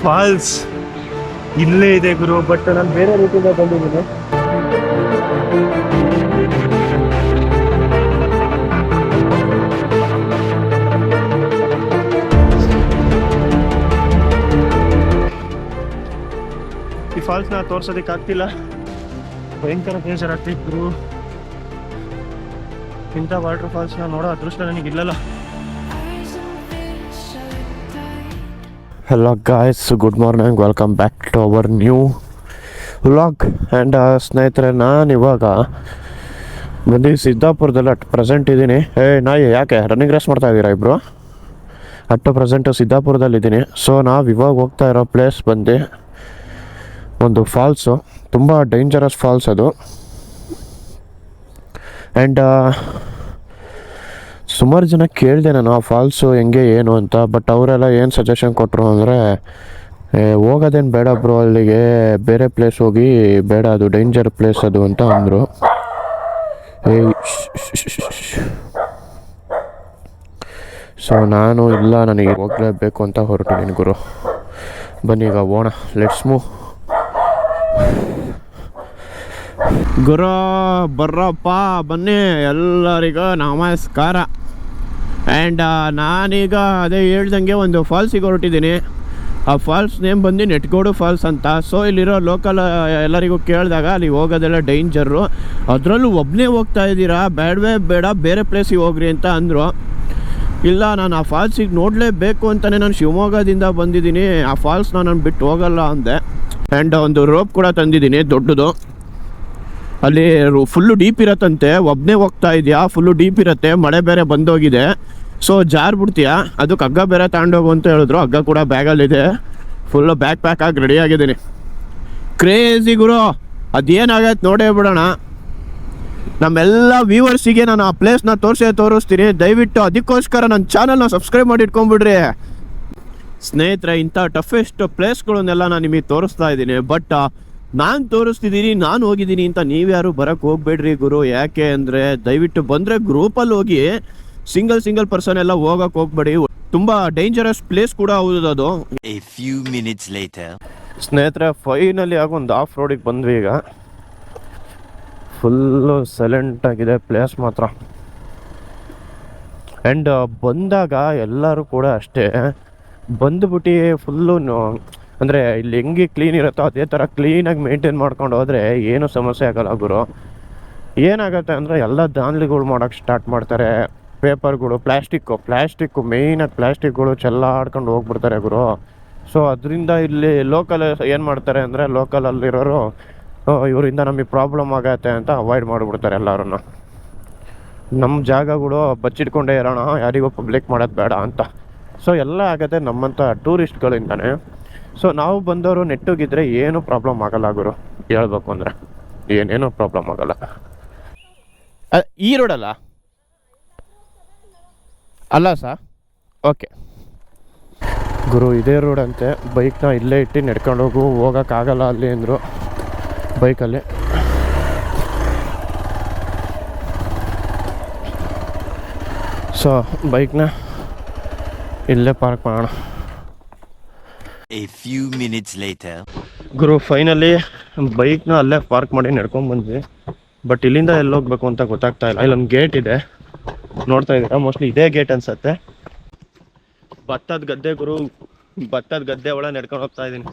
Falls ಇಲ್ಲೇ ಇದೆ ಗುರು, but ನಾನು ಬೇರೆ ರೀತಿಯಿಂದ ಬಂದಿದ್ದೀನಿ. ಈ ಫಾಲ್ಸ್ನ ತೋರ್ಸೋದಕ್ಕೆ ಆಗ್ತಿಲ್ಲ, ಭಯಂಕರ ಬೇಜಾರಾಗ್ತಿದ್ರು. ಇಂಥ ವಾಟರ್ ಫಾಲ್ಸ್ನ ನೋಡೋ ಅದೃಷ್ಟ ನನಗಿಲ್ಲಲ್ಲ. Hello guys, good morning, welcome back to our new vlog. And ಸ್ನೇಹಿತರೆ, ನಾನು ಇವಾಗ ಬಂದು ಸಿದ್ದಾಪುರದಲ್ಲಿ ಅಟ್ ಪ್ರೆಸೆಂಟ್ ಇದ್ದೀನಿ. ನಾಯಿ ಯಾಕೆ ರನ್ನಿಂಗ್ ರೇಸ್ ಮಾಡ್ತಾ ಇದ್ದೀರಾ ಇಬ್ಬರು? At present ಸಿದ್ದಾಪುರದಲ್ಲಿದ್ದೀನಿ. ಸೊ ನಾವು ಇವಾಗ ಹೋಗ್ತಾ ಇರೋ ಪ್ಲೇಸ್ ಬಂದು ಒಂದು ಫಾಲ್ಸು, ತುಂಬ ಡೇಂಜರಸ್ ಫಾಲ್ಸ್ ಅದು. ಆ್ಯಂಡ್ ಸುಮಾರು ಜನ ಕೇಳಿದೆ ನಾನು ಆ ಫಾಲ್ಸು ಹೆಂಗೆ ಏನು ಅಂತ. ಬಟ್ ಅವರೆಲ್ಲ ಏನು ಸಜೆಷನ್ ಕೊಟ್ಟರು ಅಂದರೆ, ಹೋಗೋದೇನು ಬೇಡ ಬ್ರೋ, ಅಲ್ಲಿಗೆ ಬೇರೆ ಪ್ಲೇಸ್ ಹೋಗಿ, ಬೇಡ ಅದು ಡೇಂಜರ್ ಪ್ಲೇಸ್ ಅದು ಅಂತ ಅಂದರು. ಸೊ ನಾನು ಇಲ್ಲ, ನನಗೆ ಹೋಗಲೇಬೇಕು ಅಂತ ಹೊರಟಿದ್ದೀನಿ ಗುರು. ಬನ್ನಿ ಈಗ ಹೋಣ, ಲೆಟ್ಸ್ ಮೂವ್. ಗುರು ಬರ್ರಪ್ಪ, ಬನ್ನಿ, ಎಲ್ಲರಿಗೂ ನಮಸ್ಕಾರ. ಆ್ಯಂಡ್ ನಾನೀಗ ಅದೇ ಹೇಳ್ದಂಗೆ ಒಂದು ಫಾಲ್ಸಿಗೆ ಹೊರಟಿದ್ದೀನಿ. ಆ ಫಾಲ್ಸ್ ನೇಮ್ ಬಂದು ನೆಟ್ಗೋಡು ಫಾಲ್ಸ್ ಅಂತ. ಸೊ ಇಲ್ಲಿರೋ ಲೋಕಲ್ ಎಲ್ಲರಿಗೂ ಕೇಳಿದಾಗ ಅಲ್ಲಿ ಹೋಗೋದೆಲ್ಲ ಡೇಂಜರು, ಅದರಲ್ಲೂ ಒಬ್ಬನೇ ಹೋಗ್ತಾ ಇದ್ದೀರಾ, ಬೇಡವೇ ಬೇಡ, ಬೇರೆ ಪ್ಲೇಸಿಗೆ ಹೋಗ್ರಿ ಅಂತ ಅಂದರು. ಇಲ್ಲ, ನಾನು ಆ ಫಾಲ್ಸಿಗೆ ನೋಡಲೇಬೇಕು ಅಂತಲೇ ನಾನು ಶಿವಮೊಗ್ಗದಿಂದ ಬಂದಿದ್ದೀನಿ, ಆ ಫಾಲ್ಸ್ನ ನಾನು ಬಿಟ್ಟು ಹೋಗಲ್ಲ ಅಂದೆ. ಆ್ಯಂಡ್ ಒಂದು ರೋಪ್ ಕೂಡ ತಂದಿದ್ದೀನಿ ದೊಡ್ಡದು. ಅಲ್ಲಿ ಫುಲ್ಲು ಡೀಪ್ ಇರತ್ತಂತೆ, ಒಬ್ಬನೇ ಹೋಗ್ತಾ ಇದೆಯಾ, ಫುಲ್ಲು ಡೀಪ್ ಇರುತ್ತೆ, ಮಳೆ ಬೇರೆ ಬಂದೋಗಿದೆ. ಸೊ ಜಾರ್ಬಿಡ್ತೀಯಾ, ಅದಕ್ಕೆ ಹಗ್ಗ ಬೇರೆ ತಗೊಂಡೋಗು ಅಂತ ಹೇಳಿದ್ರು. ಹಗ್ಗ ಕೂಡ ಬ್ಯಾಗಲ್ಲಿದೆ, ಫುಲ್ಲು ಬ್ಯಾಗ್ ಪ್ಯಾಕ್ ಆಗಿ ರೆಡಿ ಆಗಿದ್ದೀನಿ. ಕ್ರೇಜಿ ಗುರು, ಅದೇನಾಗತ್ತೆ ನೋಡೇ ಬಿಡೋಣ. ನಮ್ಮೆಲ್ಲ ವ್ಯೂವರ್ಸಿಗೆ ನಾನು ಆ ಪ್ಲೇಸ್ನ ತೋರಿಸ್ತೀನಿ. ದಯವಿಟ್ಟು ಅದಕ್ಕೋಸ್ಕರ ನನ್ನ ಚಾನಲ್ನ ಸಬ್ಸ್ಕ್ರೈಬ್ ಮಾಡಿ ಇಟ್ಕೊಂಡ್ಬಿಡ್ರಿ ಸ್ನೇಹಿತರೆ. ಇಂಥ ಟಫೆಸ್ಟ್ ಪ್ಲೇಸ್ಗಳನ್ನೆಲ್ಲ ನಾನು ನಿಮಗೆ ತೋರಿಸ್ತಾ ಇದ್ದೀನಿ. ಬಟ್ ನಾನು ತೋರಿಸ್ತಿದ್ದೀನಿ, ನಾನು ಹೋಗಿದ್ದೀನಿ ಅಂತ ನೀವ್ಯಾರು ಬರೋಕ್ಕೆ ಹೋಗ್ಬೇಡ್ರಿ ಗುರು. ಯಾಕೆ ಅಂದರೆ, ದಯವಿಟ್ಟು ಬಂದರೆ ಗ್ರೂಪಲ್ಲಿ ಹೋಗಿ, ಸಿಂಗಲ್ ಪರ್ಸನ್ ಎಲ್ಲ ಹೋಗಕ್ಕೆ ಹೋಗ್ಬೇಡಿ. ತುಂಬ ಡೇಂಜರಸ್ ಪ್ಲೇಸ್ ಕೂಡ ಹೌದು ಅದು. ಸ್ನೇಹಿತರೆ, ಫೈನಲಿ ಆಗಿ ಒಂದು ಆಫ್ ರೋಡಿಗೆ ಬಂದ್ವಿ. ಈಗ ಫುಲ್ಲು ಸೈಲೆಂಟ್ ಆಗಿದೆ ಪ್ಲೇಸ್ ಮಾತ್ರ. ಆ್ಯಂಡ್ ಬಂದಾಗ ಎಲ್ಲರೂ ಕೂಡ ಅಷ್ಟೇ ಬಂದುಬಿಟ್ಟು ಫುಲ್ಲು ಅಂದರೆ ಇಲ್ಲಿ ಹೆಂಗೆ ಕ್ಲೀನ್ ಇರುತ್ತೋ ಅದೇ ಥರ ಕ್ಲೀನಾಗಿ ಮೇಂಟೈನ್ ಮಾಡ್ಕೊಂಡು ಹೋದರೆ ಏನೂ ಸಮಸ್ಯೆ ಆಗೋಲ್ಲ ಗುರು. ಏನಾಗುತ್ತೆ ಅಂದರೆ, ಎಲ್ಲ ದಾನ್ಲಿಗಳು ಮಾಡೋಕ್ಕೆ ಸ್ಟಾರ್ಟ್ ಮಾಡ್ತಾರೆ. ಪೇಪರ್ಗಳು, ಪ್ಲ್ಯಾಸ್ಟಿಕ್ಕು ಮೇಯ್ನಾಗಿ ಪ್ಲ್ಯಾಸ್ಟಿಕ್ಗಳು ಚೆಲ್ಲಾಡ್ಕೊಂಡು ಹೋಗ್ಬಿಡ್ತಾರೆ ಗುರು. ಸೊ ಅದರಿಂದ ಇಲ್ಲಿ ಲೋಕಲ್ ಏನು ಮಾಡ್ತಾರೆ ಅಂದರೆ, ಲೋಕಲಲ್ಲಿರೋರು ಇವರಿಂದ ನಮಗೆ ಪ್ರಾಬ್ಲಮ್ ಆಗತ್ತೆ ಅಂತ ಅವಾಯ್ಡ್ ಮಾಡಿಬಿಡ್ತಾರೆ ಎಲ್ಲರನ್ನ. ನಮ್ಮ ಜಾಗಗಳು ಬಚ್ಚಿಟ್ಕೊಂಡೇ ಇರೋಣ, ಯಾರಿಗೂ ಪಬ್ಲಿಕ್ ಮಾಡೋದು ಬೇಡ ಅಂತ. ಸೊ ಎಲ್ಲ ಆಗುತ್ತೆ ನಮ್ಮಂಥ ಟೂರಿಸ್ಟ್ಗಳಿಂದನೇ. ಸೊ ನಾವು ಬಂದವರು ನೆಟ್ಟಗಿದ್ರೆ ಏನೂ ಪ್ರಾಬ್ಲಮ್ ಆಗಲ್ಲ ಗುರು. ಹೇಳ್ಬೇಕು ಅಂದರೆ ಏನೇನೂ ಪ್ರಾಬ್ಲಮ್ ಆಗಲ್ಲ. ಈ ರೋಡಲ್ಲ ಅಲ್ಲ ಸರ್? ಓಕೆ ಗುರು, ಇದೇ ರೋಡ್ ಅಂತೆ. ಬೈಕ್ನ ಇಲ್ಲೇ ಇಟ್ಟು ನಡ್ಕೊಂಡು ಹೋಗೋಕ್ಕಾಗಲ್ಲ ಅಲ್ಲಿ ಅಂದರು ಬೈಕಲ್ಲಿ. ಸೊ ಬೈಕ್ನ ಇಲ್ಲೇ ಪಾರ್ಕ್ ಮಾಡೋಣ. ಗುರು ಫೈನಲಿ ಬೈಕ್ನ ಅಲ್ಲೇ ಪಾರ್ಕ್ ಮಾಡಿ ನಡ್ಕೊಂಡ್ಬಂದ್ವಿ. ಬಟ್ ಇಲ್ಲಿಂದ ಎಲ್ಲಿ ಹೋಗ್ಬೇಕು ಅಂತ ಗೊತ್ತಾಗ್ತಾ ಇಲ್ಲ. ಇಲ್ಲೊಂದು ಗೇಟ್ ಇದೆ, ನೋಡ್ತಾ ಇದ್ದೀರಾ, ಮೋಸ್ಟ್ಲಿ ಇದೇ ಗೇಟ್ ಅನ್ಸತ್ತೆ. ಭತ್ತದ ಗದ್ದೆ ಗುರು, ಭತ್ತದ ಗದ್ದೆ ಒಳಗೆ ನಡ್ಕೊಂಡು ಹೋಗ್ತಾ ಇದ್ದೀನಿ.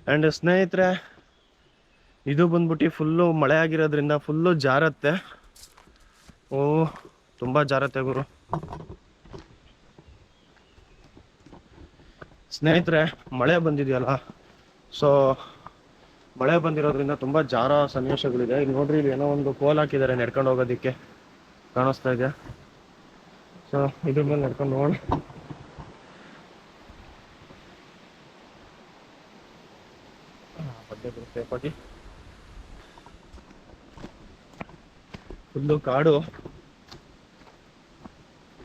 ಆ್ಯಂಡ್ ಸ್ನೇಹಿತರೆ, ಇದು ಬಂದ್ಬಿಟ್ಟು ಫುಲ್ಲು ಮಳೆ ಆಗಿರೋದ್ರಿಂದ ಫುಲ್ಲು ಜಾರತ್ತೆ. ತುಂಬ ಜಾರತ್ತೆ ಗುರು. ಸ್ನೇಹಿತರೆ, ಮಳೆ ಬಂದಿದೆಯಲ್ಲ, ಸೊ ಮಳೆ ಬಂದಿರೋದ್ರಿಂದ ತುಂಬ ಜಾರೋ ಸನ್ನಿವೇಶಗಳಿದೆ. ಇಲ್ಲಿ ನೋಡ್ರಿ, ಇಲ್ಲಿ ಏನೋ ಒಂದು ಕೋಲ್ ಹಾಕಿದ್ದಾರೆ ನಡ್ಕೊಂಡು ಹೋಗೋದಕ್ಕೆ, ಕಾಣಿಸ್ತಾ ಇದೆ. ಸೊ ಇದ್ರ ಮೇಲೆ ನಡ್ಕೊಂಡು ಹೋಗೋಣ. ಪೇಪಟಿ ಫುಲ್ಲು ಕಾಡು,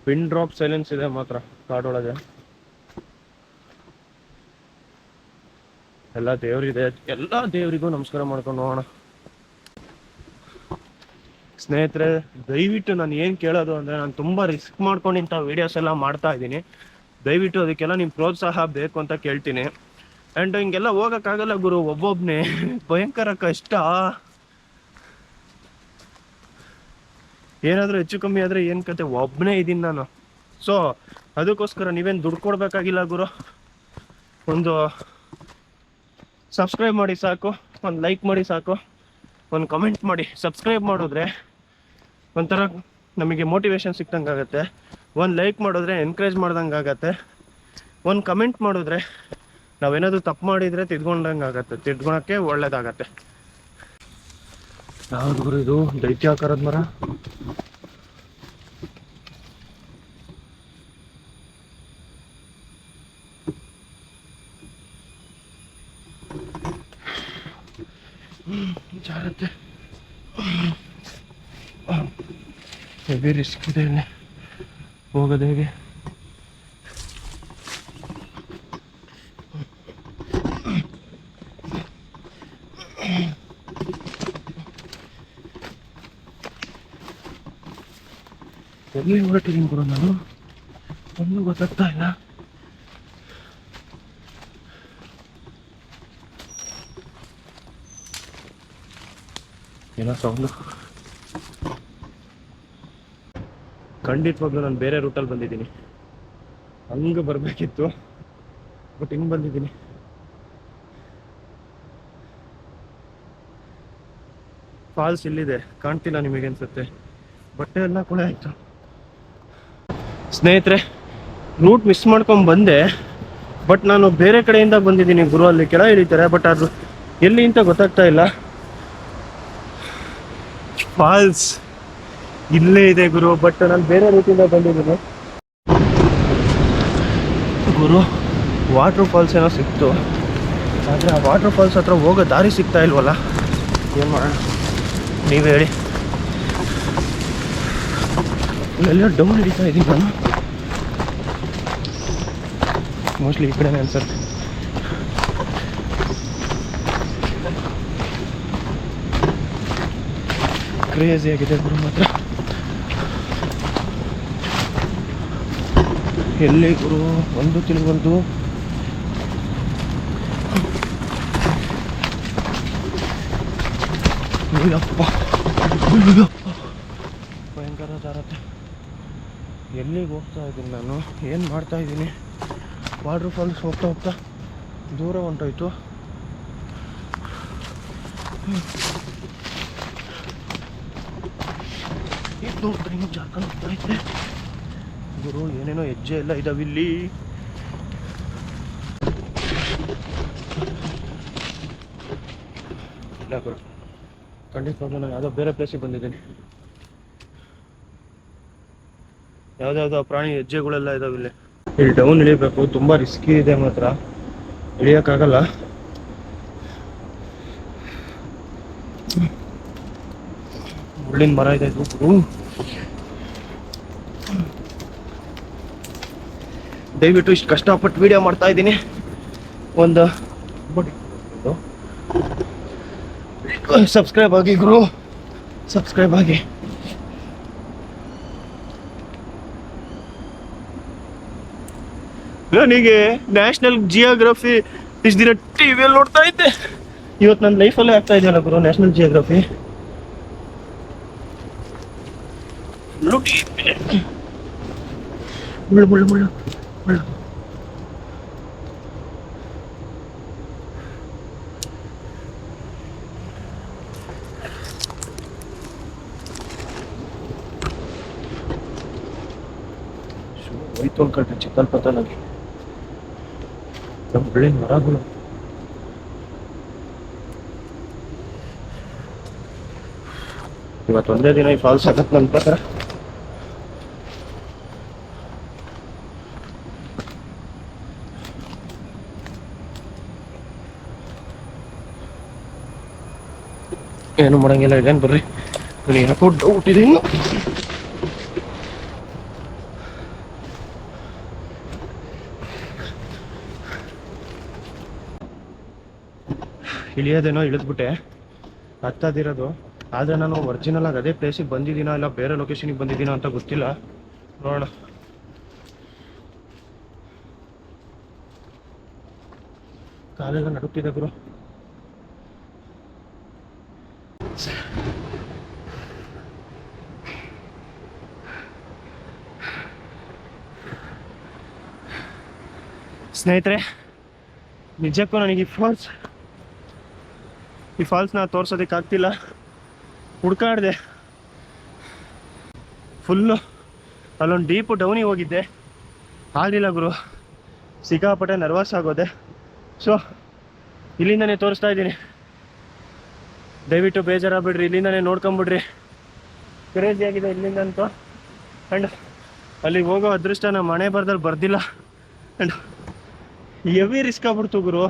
ಪಿನ್ ಡ್ರಾಪ್ ಸೈಲೆನ್ಸ್ ಇದೆ ಮಾತ್ರ ಕಾಡೊಳಗೆ. ಎಲ್ಲ ದೇವ್ರಿದೆ, ಎಲ್ಲ ದೇವರಿಗೂ ನಮಸ್ಕಾರ ಮಾಡ್ಕೊಂಡು ಹೋಗೋಣ. ಸ್ನೇಹಿತರೆ, ದಯವಿಟ್ಟು ನಾನು ಏನು ಕೇಳೋದು ಅಂದರೆ, ನಾನು ತುಂಬ ರಿಸ್ಕ್ ಮಾಡ್ಕೊಂಡು ಇಂಥ ವೀಡಿಯೋಸ್ ಎಲ್ಲ ಮಾಡ್ತಾ ಇದ್ದೀನಿ. ದಯವಿಟ್ಟು ಅದಕ್ಕೆಲ್ಲ ನಿಮ್ಮ ಪ್ರೋತ್ಸಾಹ ಬೇಕು ಅಂತ ಕೇಳ್ತೀನಿ. ಆ್ಯಂಡ್ ಹಿಂಗೆಲ್ಲ ಹೋಗೋಕ್ಕಾಗಲ್ಲ ಗುರು, ಒಬ್ಬೊಬ್ಬನೇ ಭಯಂಕರ ಕಷ್ಟ. ಏನಾದರೂ ಹೆಚ್ಚು ಕಮ್ಮಿ ಆದರೆ ಏನು ಕತೆ, ಒಬ್ಬನೇ ಇದ್ದೀನಿ ನಾನು. ಸೊ ಅದಕ್ಕೋಸ್ಕರ ನೀವೇನು ದುಡ್ಡು ಕೊಡಬೇಕಾಗಿಲ್ಲ ಗುರು. ಒಂದು ಸಬ್ಸ್ಕ್ರೈಬ್ ಮಾಡಿ ಸಾಕು, ಒಂದು ಲೈಕ್ ಮಾಡಿ ಸಾಕು, ಒಂದು ಕಮೆಂಟ್ ಮಾಡಿ. ಸಬ್ಸ್ಕ್ರೈಬ್ ಮಾಡಿದ್ರೆ ಒಂಥರ ನಮಗೆ ಮೋಟಿವೇಶನ್ ಸಿಕ್ತಂಗೆ ಆಗುತ್ತೆ. ಒಂದು ಲೈಕ್ ಮಾಡಿದ್ರೆ ಎನ್ಕರೇಜ್ ಮಾಡ್ದಂಗೆ ಆಗುತ್ತೆ. ಒಂದು ಕಮೆಂಟ್ ಮಾಡಿದ್ರೆ ನಾವೇನಾದರೂ ತಪ್ಪು ಮಾಡಿದರೆ ತಿದ್ಕೊಂಡಂಗೆ ಆಗುತ್ತೆ, ತಿದ್ಕೊಳಕ್ಕೆ ಒಳ್ಳೇದಾಗತ್ತೆ. ಯಾವ್ದು ಗುರು ಇದು ದೈತ್ಯಾಕಾರದ ಮರ? ಜಾರತ್ತೆ, ಹೆವಿ ರಿಸ್ಕ್ ಇದೆ ಇಲ್ಲಿ ಹೋಗೋದು. ಹೇಗೆ ಎಲ್ಲಿ ಹೊರಟಿದ್ದೀನಿ ಗುರು ನಾನು, ಒಂದು ಗೊತ್ತಾಗ್ತಾ ಇಲ್ಲ. ಏನೋ ಸೌಂಡು. ಖಂಡಿತವಾಗ್ಲೂ ನಾನು ಬೇರೆ ರೂಟಲ್ಲಿ ಬಂದಿದ್ದೀನಿ. ಹಂಗೆ ಬರಬೇಕಿತ್ತು, ಬಟ್ ಹಿಂಗೆ ಬಂದಿದ್ದೀನಿ. ಫಾಲ್ಸ್ ಇಲ್ಲಿದೆ, ಕಾಣ್ತಿಲ್ಲ ನಿಮಗೆ ಅನ್ಸುತ್ತೆ. ಬಟ್ಟೆ ಎಲ್ಲ ಕೊಳೆ ಆಯಿತು. ಸ್ನೇಹಿತರೆ, ರೂಟ್ ಮಿಸ್ ಮಾಡ್ಕೊಂಡು ಬಂದೆ, ಬಟ್ ನಾನು ಬೇರೆ ಕಡೆಯಿಂದ ಬಂದಿದ್ದೀನಿ ಗುರು. ಅಲ್ಲಿ ಕೆಳ ಇಳಿತಾರೆ, ಬಟ್ ಅದು ಎಲ್ಲಿ ಅಂತ ಗೊತ್ತಾಗ್ತಾ ಇಲ್ಲ. ಫಾಲ್ಸ್ ಇಲ್ಲೇ ಇದೆ ಗುರು, ಬಟ್ ನಾನು ಬೇರೆ ರೂಟಿಂದ ಬಂದಿದ್ದೀನಿ ಗುರು. ವಾಟರ್ ಫಾಲ್ಸ್ ಏನೋ ಸಿಕ್ತು, ಆದರೆ ಆ ವಾಟರ್ ಫಾಲ್ಸ್ ಹತ್ರ ಹೋಗೋ ದಾರಿ ಸಿಗ್ತಾ ಇಲ್ವಲ್ಲ. ಏನು ಮಾಡೋಣ ನೀವೇ ಹೇಳಿ. ಇಲ್ಲೆಲ್ಲ ಡೌನ್ ಹಿಡಿತಾ ಇದ್ದೀನಿ ನಾನು. ಮೋಸ್ಟ್ಲಿ ಈ ಕಡೆನೇ ಅನ್ಸುತ್ತೆ. ಕ್ರೇಜಿ ಆಗಿದೆ ಗುರು ಮಾತ್ರ. ಎಲ್ಲಿ ಗುರು ಒಂದು ತಿಳ್ಕೊಂಡು. ಭಯಂಕರ ಜಾರತ್ತೆ. ಎಲ್ಲಿಗೆ ಹೋಗ್ತಾ ಇದ್ದೀನಿ ನಾನು, ಏನು ಮಾಡ್ತಾ ಇದ್ದೀನಿ? ವಾಟರ್ ಫಾಲ್ಸ್ ಹೋಗ್ತಾ ಹೋಗ್ತಾ ದೂರ ಹೊಂಟೋಯ್ತು. ಹಿಂಗೆ ಜಾರ್ಕೊಂಡು ಹೋಗ್ತಾ ಇದ್ದೆ ಗುರು. ಏನೇನೋ ಹೆಜ್ಜೆ ಎಲ್ಲ ಇದಾವಿಲ್ಲಿ. ಇಲ್ಲ ಗುರು, ಖಂಡಿತವಾಗ್ಲೂ ನಾನು ಯಾವುದೋ ಬೇರೆ ಪ್ಲೇಸಿಗೆ ಬಂದಿದ್ದೀನಿ. ಯಾವುದ್ಯಾವುದೋ ಪ್ರಾಣಿ ಹೆಜ್ಜೆಗಳೆಲ್ಲ ಇದಾವಿಲ್ಲಿ. ಇಲ್ಲಿ ಡೌನ್ ಇಳಿಬೇಕು, ತುಂಬ ರಿಸ್ಕಿ ಇದೆ ಮಾತ್ರ, ಇಳಿಯೋಕ್ಕಾಗಲ್ಲ. ಮುಳ್ಳಿನ ಮರ ಇದೆ ಗುರು. ದಯವಿಟ್ಟು ಇಷ್ಟು ಕಷ್ಟಪಟ್ಟು ವಿಡಿಯೋ ಮಾಡ್ತಾ ಇದ್ದೀನಿ. ಒಂದು ಸಬ್ಸ್ಕ್ರೈಬ್ ಆಗಿ ಗುರು, ಸಬ್ಸ್ಕ್ರೈಬ್ ಆಗಿ. ನನಗೆ ನ್ಯಾಷನಲ್ ಜಿಯೋಗ್ರಫಿ ಇಷ್ಟು ದಿನ ಟಿವಿಯಲ್ಲಿ ನೋಡ್ತಾ ಇದ್ದೆ, ಇವತ್ತು ನನ್ನ ಲೈಫಲ್ಲೇ ಆಗ್ತಾ ಇದೆಯಲ್ಲ ಗುರು ನ್ಯಾಷನಲ್ ಜಿಯೋಗ್ರಫಿ. ಮುಳ್ಳು ಮುಳ್ಳು ಮುಳ್ಳು ಮುಳ್ಳು. ಹೋಯ್ತು ಅನ್ಕೊಂಡ್ರೆ ಚಿಕ್ಕಲ್ಪತ್ತಲಾಗಿ ಒಳ್ಳೆ ಮರಗಳು. ಇವತ್ತು ಒಂದೇ ದಿನ ಈ ಫಾಲ್ಸ್ ಆಗತ್ತೆ ನನ್ನ ಪ್ರಕಾರ. ಏನು ಮಾಡಂಗಿಲ್ಲ, ಇದೇನು ಬರ್ರಿ. ನನಗೆ ಯಾಕೋ ಡೌಟ್ ಇದೆ ಇನ್ನು. ಇಳಿಯೋದೇನೋ ಇಳಿದ್ಬಿಟ್ಟೆ, ಹತ್ತದಿರೋದು ಆದರೆ ನಾನು ಒರಿಜಿನಲ್ ಆಗಿ ಅದೇ ಪ್ಲೇಸಿಗೆ ಬಂದಿದ್ದೀನೋ ಇಲ್ಲ ಬೇರೆ ಲೊಕೇಶನಿಗೆ ಬಂದಿದ್ದೀನೋ ಅಂತ ಗೊತ್ತಿಲ್ಲ, ನೋಡೋಣ. ಕಾಲೆಲ್ಲ ನಡುಕ್ತಿದೆ ಗುರು. ಸ್ನೇಹಿತರೆ, ನಿಜಕ್ಕೂ ನನಗೆ ಈ ಫಾಲ್ಸ್ನ ತೋರ್ಸೋದಕ್ಕಾಗ್ತಿಲ್ಲ. ಹುಡ್ಕಾಡ್ದೆ ಫುಲ್ಲು. ಅಲ್ಲೊಂದು ಡೀಪು ಡೌನಿಗೆ ಹೋಗಿದ್ದೆ, ಆಗಲಿಲ್ಲ ಗುರು. ಸಿಕ್ಕಾಪಟ್ಟೆ ನರ್ವಸ್ ಆಗೋದೆ. ಸೊ ಇಲ್ಲಿಂದನೇ ತೋರಿಸ್ತಾ ಇದ್ದೀನಿ. ದಯವಿಟ್ಟು ಬೇಜಾರಾಗ್ಬಿಡ್ರಿ, ಇಲ್ಲಿಂದನೇ ನೋಡ್ಕೊಂಬಿಡ್ರಿ. ಕ್ರೇಜಿ ಆಗಿದೆ ಇಲ್ಲಿಂದಂತೂ. ಆ್ಯಂಡ್ ಅಲ್ಲಿಗೆ ಹೋಗೋ ಅದೃಷ್ಟ ನಮ್ಮ ಮನೆ ಬರ್ದಲ್ಲಿ ಬರ್ದಿಲ್ಲ. ಆ್ಯಂಡ್ ಹೆವಿ ರಿಸ್ಕ್ ಆಗ್ಬಿಡ್ತು ಗುರು.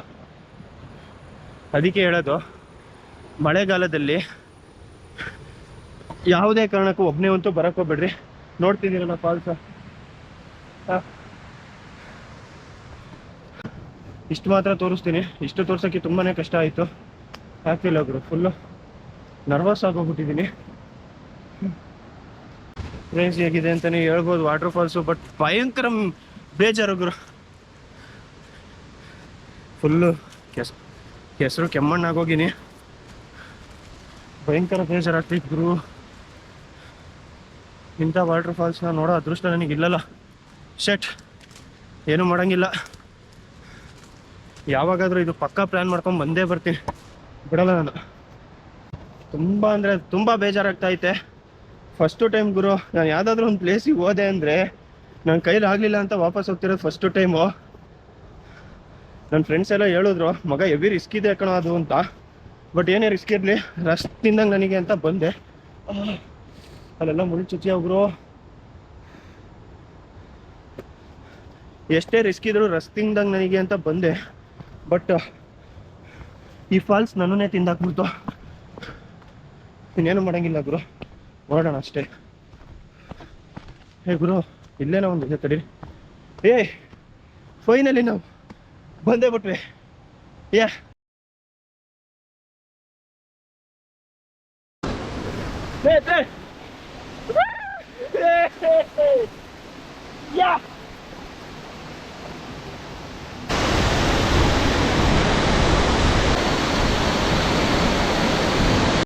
ಅದಕ್ಕೆ ಹೇಳೋದು, ಮಳೆಗಾಲದಲ್ಲಿ ಯಾವುದೇ ಕಾರಣಕ್ಕೂ ಒಬ್ಬನೇ ಅಂತೂ ಬರಕ್ಕೆ ಹೋಗ್ಬೇಡ್ರಿ. ನೋಡ್ತಿದ್ದೀರಲ್ಲ ಫಾಲ್ಸ, ಇಷ್ಟು ಮಾತ್ರ ತೋರಿಸ್ತೀನಿ. ಇಷ್ಟು ತೋರ್ಸೋಕ್ಕೆ ತುಂಬಾ ಕಷ್ಟ ಆಯಿತು. ಆಗ್ತಿಲ್ಲ ಗುರು, ಫುಲ್ಲು ನರ್ವಸ್ ಆಗೋಗ್ಬಿಟ್ಟಿದ್ದೀನಿ. ಕ್ರೇಜಿ ಆಗಿದೆ ಅಂತಲೇ ಹೇಳ್ಬೋದು ವಾಟರ್ ಫಾಲ್ಸು, ಬಟ್ ಭಯಂಕರ ಬೇಜಾರು ಗುರು. ಫುಲ್ಲು ಕೆಸರು ಕೆಮ್ಮಣ್ಣಾಗೋಗಿನಿ. ಭಯಂಕರ ಬೇಜಾರಾಗ್ತೈತೆ ಗುರು. ಇಂಥ ವಾಟರ್ ಫಾಲ್ಸ್ನ ನೋಡೋ ಅದೃಷ್ಟ ನನಗಿಲ್ಲಲ್ಲ. ಶೆಟ್, ಏನೂ ಮಾಡೋಂಗಿಲ್ಲ. ಯಾವಾಗಾದರೂ ಇದು ಪಕ್ಕಾ ಪ್ಲ್ಯಾನ್ ಮಾಡ್ಕೊಂಡು ಬಂದೇ ಬರ್ತೀನಿ, ಬಿಡಲ್ಲ ನಾನು. ತುಂಬ ಅಂದರೆ ತುಂಬ ಬೇಜಾರಾಗ್ತೈತೆ. ಫಸ್ಟು ಟೈಮ್ ಗುರು, ನಾನು ಯಾವುದಾದ್ರೂ ಒಂದು ಪ್ಲೇಸಿಗೆ ಹೋದೆ ಅಂದರೆ ನನ್ನ ಕೈಲಿ ಆಗಲಿಲ್ಲ ಅಂತ ವಾಪಸ್ ಹೋಗ್ತಿರೋದು ಫಸ್ಟು ಟೈಮು. ನನ್ನ ಫ್ರೆಂಡ್ಸ್ ಎಲ್ಲ ಹೇಳಿದ್ರು, ಮಗ ಹೆವಿ ರಿಸ್ಕ್ ಇದೆ ಕಣೋ ಅದು ಅಂತ. ಬಟ್ ಏನೇ ರಿಸ್ಕ್ ಇರಲಿ, ರಸ್ಟ್ ತಿಂದಂಗೆ ನನಗೆ ಅಂತ ಬಂದೆ. ಅಲ್ಲೆಲ್ಲ ಮುಳ್ಳು ಚುಚ್ಚಿ ಹೋಗ್ರು. ಎಷ್ಟೇ ರಿಸ್ಕ್ ಇದ್ರು ರಸ್ಟ್ ತಿಂದಂಗೆ ನನಗೆ ಅಂತ ಬಂದೆ. ಬಟ್ ಈ ಫಾಲ್ಸ್ ನನ್ನನ್ನೇ ತಿಂದಾಕ್ಬಿಡ್ತು. ಇನ್ನೇನು ಮಾಡೋಂಗಿಲ್ಲ ಗುರು, ನೋಡೋಣ ಅಷ್ಟೇ. ಹೇ ಗುರು, ಇಲ್ಲೇನೋ ಒಂದು ಇದೆ ತಡೀರಿ. ಫೈನಲಿ ನಾವು ಬಂದೇ ಬಿಟ್ವಿ.